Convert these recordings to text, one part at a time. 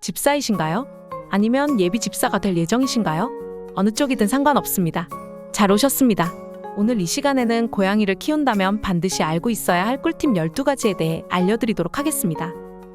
집사이신가요? 아니면 예비 집사가 될 예정이신가요? 어느 쪽이든 상관없습니다. 잘 오셨습니다. 오늘 이 시간에는 고양이를 키운다면 반드시 알고 있어야 할 꿀팁 12가지에 대해 알려드리도록 하겠습니다.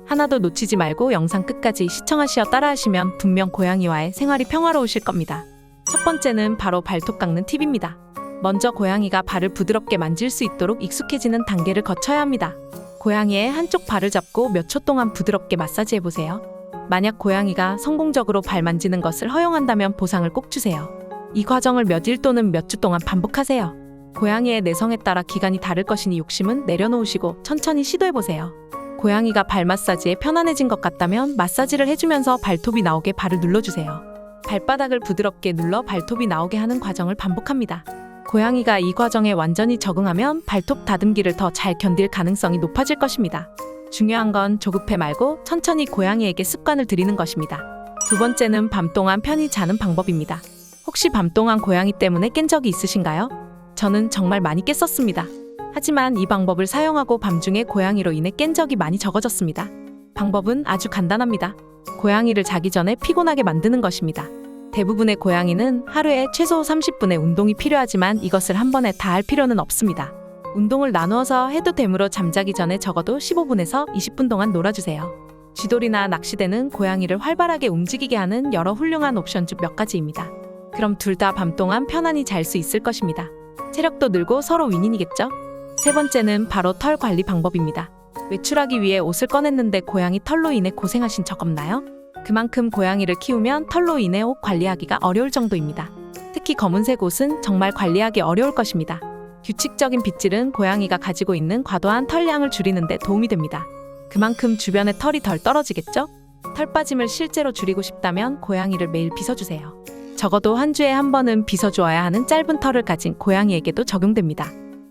하나도 놓치지 말고 영상 끝까지 시청하시어 따라하시면 분명 고양이와의 생활이 평화로우실 겁니다. 첫 번째는 바로 발톱 깎는 팁입니다. 먼저 고양이가 발을 부드럽게 만질 수 있도록 익숙해지는 단계를 거쳐야 합니다. 고양이의 한쪽 발을 잡고 몇 초 동안 부드럽게 마사지해보세요. 만약 고양이가 성공적으로 발 만지는 것을 허용한다면 보상을 꼭 주세요. 이 과정을 몇 일 또는 몇 주 동안 반복하세요. 고양이의 내성에 따라 기간이 다를 것이니 욕심은 내려놓으시고 천천히 시도해보세요. 고양이가 발 마사지에 편안해진 것 같다면 마사지를 해주면서 발톱이 나오게 발을 눌러주세요. 발바닥을 부드럽게 눌러 발톱이 나오게 하는 과정을 반복합니다. 고양이가 이 과정에 완전히 적응하면 발톱 다듬기를 더 잘 견딜 가능성이 높아질 것입니다. 중요한 건 조급해 말고 천천히 고양이에게 습관을 들이는 것입니다. 두 번째는 밤 동안 편히 자는 방법입니다. 혹시 밤 동안 고양이 때문에 깬 적이 있으신가요? 저는 정말 많이 깼었습니다. 하지만 이 방법을 사용하고 밤중에 고양이로 인해 깬 적이 많이 적어졌습니다. 방법은 아주 간단합니다. 고양이를 자기 전에 피곤하게 만드는 것입니다. 대부분의 고양이는 하루에 최소 30분의 운동이 필요하지만 이것을 한 번에 다 할 필요는 없습니다. 운동을 나누어서 해도 되므로 잠자기 전에 적어도 15분에서 20분 동안 놀아주세요. 쥐돌이나 낚시대는 고양이를 활발하게 움직이게 하는 여러 훌륭한 옵션 중 몇 가지입니다. 그럼 둘 다 밤 동안 편안히 잘 수 있을 것입니다. 체력도 늘고 서로 윈윈이겠죠? 세 번째는 바로 털 관리 방법입니다. 외출하기 위해 옷을 꺼냈는데 고양이 털로 인해 고생하신 적 없나요? 그만큼 고양이를 키우면 털로 인해 옷 관리하기가 어려울 정도입니다. 특히 검은색 옷은 정말 관리하기 어려울 것입니다. 규칙적인 빗질은 고양이가 가지고 있는 과도한 털량을 줄이는 데 도움이 됩니다. 그만큼 주변에 털이 덜 떨어지겠죠? 털 빠짐을 실제로 줄이고 싶다면 고양이를 매일 빗어주세요. 적어도 한 주에 한 번은 빗어주어야 하는 짧은 털을 가진 고양이에게도 적용됩니다.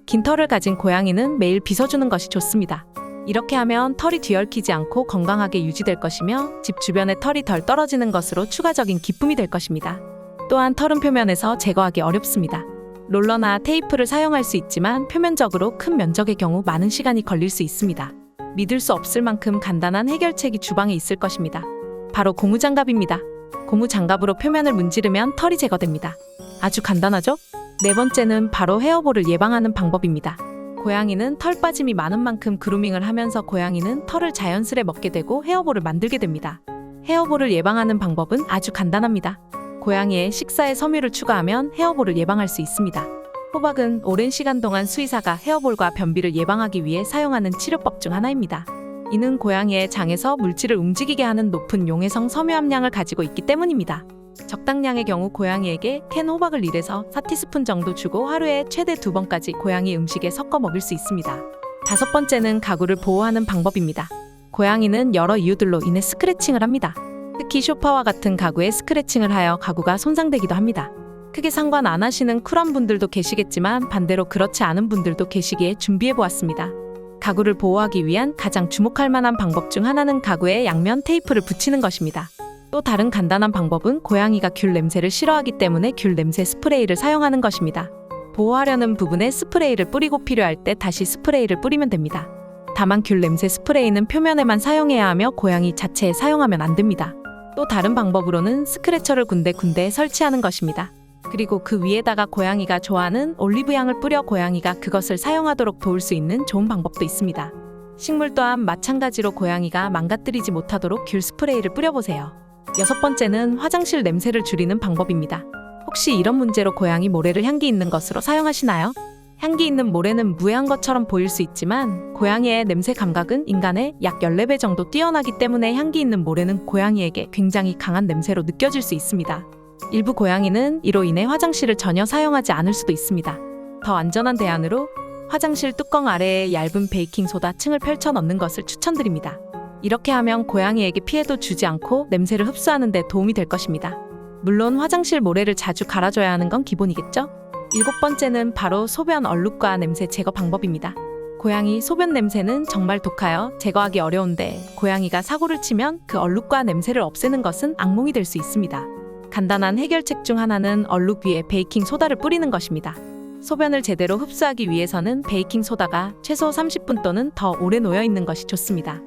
긴 털을 가진 고양이는 매일 빗어주는 것이 좋습니다. 이렇게 하면 털이 뒤얽히지 않고 건강하게 유지될 것이며 집 주변에 털이 덜 떨어지는 것으로 추가적인 기쁨이 될 것입니다. 또한 털은 표면에서 제거하기 어렵습니다. 롤러나 테이프를 사용할 수 있지만 표면적으로 큰 면적의 경우 많은 시간이 걸릴 수 있습니다. 믿을 수 없을 만큼 간단한 해결책이 주방에 있을 것입니다. 바로 고무장갑입니다. 고무장갑으로 표면을 문지르면 털이 제거됩니다. 아주 간단하죠? 네 번째는 바로 헤어볼을 예방하는 방법입니다. 고양이는 털 빠짐이 많은 만큼 그루밍을 하면서 고양이는 털을 자연스레 먹게 되고 헤어볼을 만들게 됩니다. 헤어볼을 예방하는 방법은 아주 간단합니다. 고양이의 식사에 섬유를 추가하면 헤어볼을 예방할 수 있습니다. 호박은 오랜 시간 동안 수의사가 헤어볼과 변비를 예방하기 위해 사용하는 치료법 중 하나입니다. 이는 고양이의 장에서 물질을 움직이게 하는 높은 용해성 섬유 함량을 가지고 있기 때문입니다. 적당량의 경우 고양이에게 캔 호박을 1에서 4티스푼 정도 주고 하루에 최대 2번까지 고양이 음식에 섞어 먹일 수 있습니다. 다섯 번째는 가구를 보호하는 방법입니다. 고양이는 여러 이유들로 인해 스크래칭을 합니다. 특히 소파와 같은 가구에 스크래칭을 하여 가구가 손상되기도 합니다. 크게 상관 안 하시는 쿨한 분들도 계시겠지만 반대로 그렇지 않은 분들도 계시기에 준비해보았습니다. 가구를 보호하기 위한 가장 주목할 만한 방법 중 하나는 가구에 양면 테이프를 붙이는 것입니다. 또 다른 간단한 방법은 고양이가 귤 냄새를 싫어하기 때문에 귤 냄새 스프레이를 사용하는 것입니다. 보호하려는 부분에 스프레이를 뿌리고 필요할 때 다시 스프레이를 뿌리면 됩니다. 다만 귤 냄새 스프레이는 표면에만 사용해야 하며 고양이 자체에 사용하면 안 됩니다. 또 다른 방법으로는 스크래처를 군데군데에 설치하는 것입니다. 그리고 그 위에다가 고양이가 좋아하는 올리브 향을 뿌려 고양이가 그것을 사용하도록 도울 수 있는 좋은 방법도 있습니다. 식물 또한 마찬가지로 고양이가 망가뜨리지 못하도록 귤 스프레이를 뿌려보세요. 여섯 번째는 화장실 냄새를 줄이는 방법입니다. 혹시 이런 문제로 고양이 모래를 향기 있는 것으로 사용하시나요? 향기 있는 모래는 무해한 것처럼 보일 수 있지만 고양이의 냄새 감각은 인간의 약 14배 정도 뛰어나기 때문에 향기 있는 모래는 고양이에게 굉장히 강한 냄새로 느껴질 수 있습니다. 일부 고양이는 이로 인해 화장실을 전혀 사용하지 않을 수도 있습니다. 더 안전한 대안으로 화장실 뚜껑 아래에 얇은 베이킹소다 층을 펼쳐 넣는 것을 추천드립니다. 이렇게 하면 고양이에게 피해도 주지 않고 냄새를 흡수하는 데 도움이 될 것입니다. 물론 화장실 모래를 자주 갈아줘야 하는 건 기본이겠죠? 일곱 번째는 바로 소변 얼룩과 냄새 제거 방법입니다. 고양이 소변 냄새는 정말 독하여 제거하기 어려운데 고양이가 사고를 치면 그 얼룩과 냄새를 없애는 것은 악몽이 될 수 있습니다. 간단한 해결책 중 하나는 얼룩 위에 베이킹 소다를 뿌리는 것입니다. 소변을 제대로 흡수하기 위해서는 베이킹 소다가 최소 30분 또는 더 오래 놓여 있는 것이 좋습니다.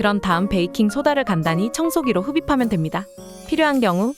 그런 다음 베이킹 소다를 간단히 청소기로 흡입하면 됩니다. 필요한 경우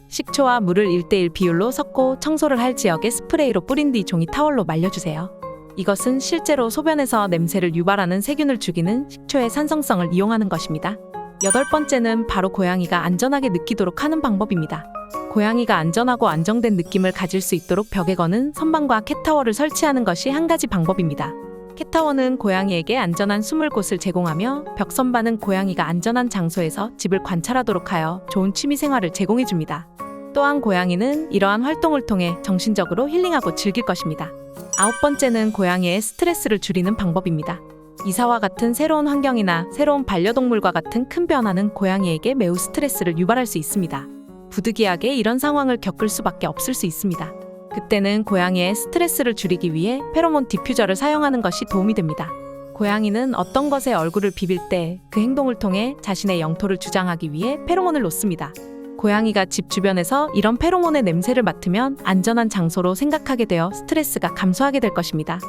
식초와 물을 1:1 비율로 섞고 청소를 할 지역에 스프레이로 뿌린 뒤 종이 타월로 말려주세요. 이것은 실제로 소변에서 냄새를 유발하는 세균을 죽이는 식초의 산성성을 이용하는 것입니다. 8번째는 바로 고양이가 안전하게 느끼도록 하는 방법입니다. 고양이가 안전하고 안정된 느낌을 가질 수 있도록 벽에 거는 선반과 캣타워를 설치하는 것이 한 가지 방법입니다. 캣타워는 고양이에게 안전한 숨을 곳을 제공하며 벽 선반은 고양이가 안전한 장소에서 집을 관찰하도록 하여 좋은 취미 생활을 제공해줍니다. 또한 고양이는 이러한 활동을 통해 정신적으로 힐링하고 즐길 것입니다. 9번째는 고양이의 스트레스를 줄이는 방법입니다. 이사와 같은 새로운 환경이나 새로운 반려동물과 같은 큰 변화는 고양이에게 매우 스트레스를 유발할 수 있습니다. 부득이하게 이런 상황을 겪을 수밖에 없을 수 있습니다. 그때는 고양이의 스트레스를 줄이기 위해 페로몬 디퓨저를 사용하는 것이 도움이 됩니다. 고양이는 어떤 것에 얼굴을 비빌 때 그 행동을 통해 자신의 영토를 주장하기 위해 페로몬을 놓습니다. 고양이가 집 주변에서 이런 페로몬의 냄새를 맡으면 안전한 장소로 생각하게 되어 스트레스가 감소하게 될 것입니다.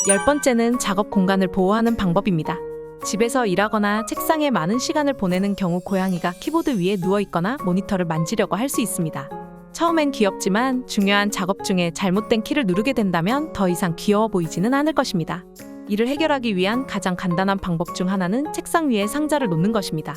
10번째는 작업 공간을 보호하는 방법입니다. 집에서 일하거나 책상에 많은 시간을 보내는 경우 고양이가 키보드 위에 누워 있거나 모니터를 만지려고 할 수 있습니다. 처음엔 귀엽지만 중요한 작업 중에 잘못된 키를 누르게 된다면 더 이상 귀여워 보이지는 않을 것입니다. 이를 해결하기 위한 가장 간단한 방법 중 하나는 책상 위에 상자를 놓는 것입니다.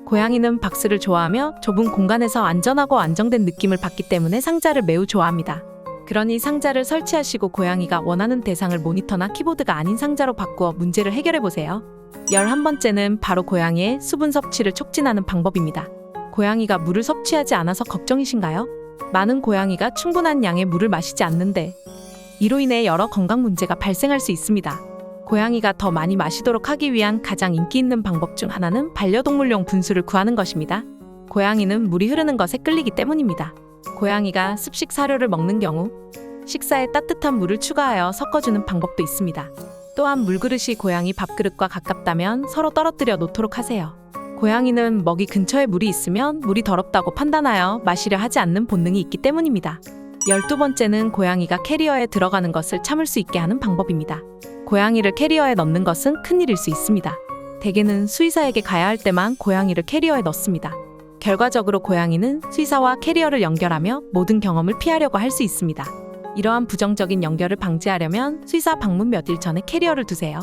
고양이는 박스를 좋아하며 좁은 공간에서 안전하고 안정된 느낌을 받기 때문에 상자를 매우 좋아합니다. 그러니 상자를 설치하시고 고양이가 원하는 대상을 모니터나 키보드가 아닌 상자로 바꾸어 문제를 해결해보세요. 11번째는 바로 고양이의 수분 섭취를 촉진하는 방법입니다. 고양이가 물을 섭취하지 않아서 걱정이신가요? 많은 고양이가 충분한 양의 물을 마시지 않는데 이로 인해 여러 건강 문제가 발생할 수 있습니다. 고양이가 더 많이 마시도록 하기 위한 가장 인기 있는 방법 중 하나는 반려동물용 분수를 구하는 것입니다. 고양이는 물이 흐르는 것에 끌리기 때문입니다. 고양이가 습식 사료를 먹는 경우 식사에 따뜻한 물을 추가하여 섞어주는 방법도 있습니다. 또한 물그릇이 고양이 밥그릇과 가깝다면 서로 떨어뜨려 놓도록 하세요. 고양이는 먹이 근처에 물이 있으면 물이 더럽다고 판단하여 마시려 하지 않는 본능이 있기 때문입니다. 12번째는 고양이가 캐리어에 들어가는 것을 참을 수 있게 하는 방법입니다. 고양이를 캐리어에 넣는 것은 큰일일 수 있습니다. 대개는 수의사에게 가야 할 때만 고양이를 캐리어에 넣습니다. 결과적으로 고양이는 수의사와 캐리어를 연결하며 모든 경험을 피하려고 할 수 있습니다. 이러한 부정적인 연결을 방지하려면 수의사 방문 몇 일 전에 캐리어를 두세요.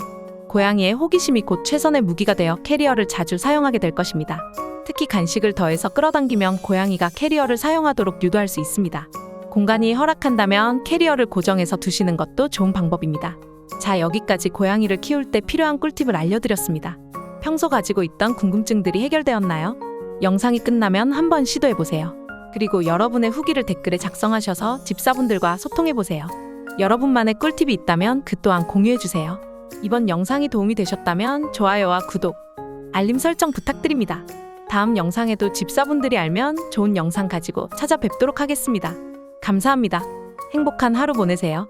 고양이의 호기심이 곧 최선의 무기가 되어 캐리어를 자주 사용하게 될 것입니다. 특히 간식을 더해서 끌어당기면 고양이가 캐리어를 사용하도록 유도할 수 있습니다. 공간이 허락한다면 캐리어를 고정해서 두시는 것도 좋은 방법입니다. 자, 여기까지 고양이를 키울 때 필요한 꿀팁을 알려드렸습니다. 평소 가지고 있던 궁금증들이 해결되었나요? 영상이 끝나면 한번 시도해보세요. 그리고 여러분의 후기를 댓글에 작성하셔서 집사분들과 소통해보세요. 여러분만의 꿀팁이 있다면 그 또한 공유해주세요. 이번 영상이 도움이 되셨다면 좋아요와 구독, 알림 설정 부탁드립니다. 다음 영상에도 집사분들이 알면 좋은 영상 가지고 찾아뵙도록 하겠습니다. 감사합니다. 행복한 하루 보내세요.